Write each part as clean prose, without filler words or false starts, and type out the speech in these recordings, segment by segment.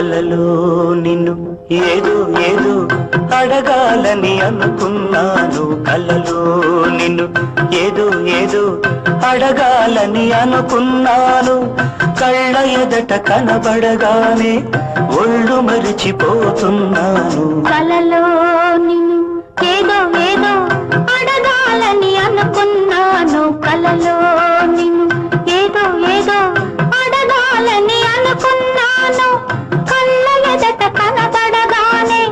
కలలో నిన్ను ఏదో ఏదో అడగాలని అనుకున్నాను. కలలో నిన్ను ఏదో ఏదో అడగాలని అనుకున్నాను. కళ్ళ ఎదట కనబడగానే ఒళ్ళు మరిచిపోతున్నాను. కలలో నిన్ను ఏదో ఏదో అడగాలని అనుకున్నాను. కలలో నిన్ను ఏదో ఏదో అడగాలని అనుకున్నాను. కళ్ళ ఎదట కనబడగానే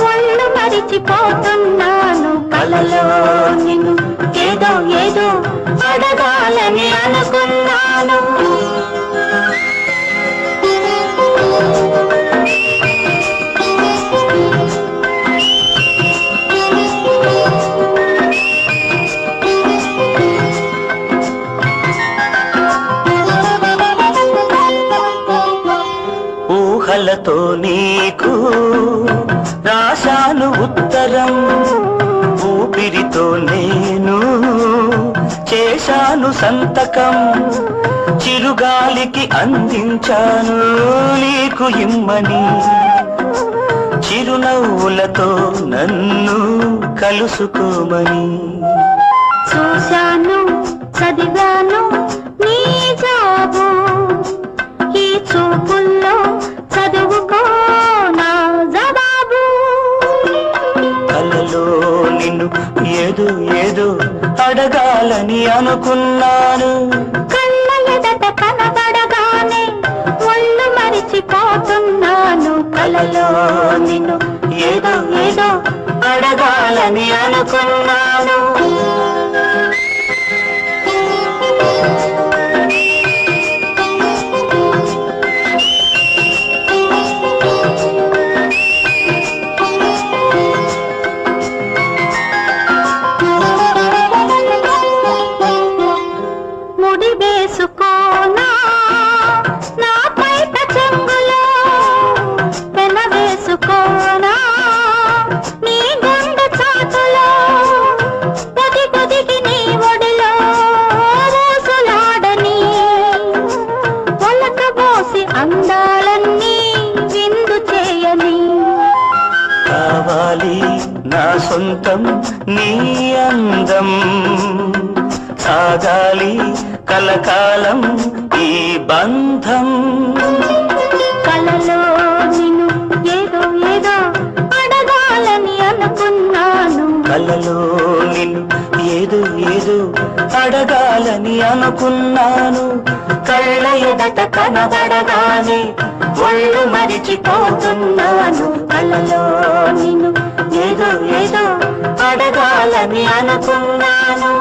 ఒళ్ళు మరిచిపోతున్నాను. కలలో నిన్ను ఏదో ఏదో అడగాలని అనుకున్నాను. ఊహలతో నీకు రాశాను ఉత్తరం. ఊపిరితో నేను చేశాను సంతకం. చిరుగాలికి అందించాను నీకు ఇమ్మని. చిరునవ్వులతో నన్ను కలుసుకోమని. చూశాను చదివాను నీ జాబు. ఈ చూపుల్లో చదువుకో నా జవాబు. కలలో నిన్ను ఏదో ఏదో అడగాలని అనుకున్నాను. కళ్ళ ఎదట కనబడగానే ఒళ్ళు మరిచిపోతున్నాను. కలలో నిన్ను ఏదో ఏదో అడగాలని అనుకున్నాను. ముడి వేసుకోనా నా పైట చెంగులో. పెన వేసుకోనా నీ గుండె చాటులో. పొది పొదికి నీ ఒడిలో ఊసులాడని. ఒలకబోసి అందాలన్నీ విందు చేయని. కావాలి నా సొంతం నీ అందం. సాగాలి కలకాలం ఈ బంధం. కలలో నిన్ను ఏదో ఏదో అడగాలని అనుకున్నాను. కలలో నిన్ను ఏదో ఏదో అడగాలని అనుకున్నాను. కళ్ళ ఎదట కనబడగానే ఒళ్ళు మరిచిపోతున్నాను. కలలో నిన్ను ఏదో ఏదో అడగాలని అనుకున్నాను.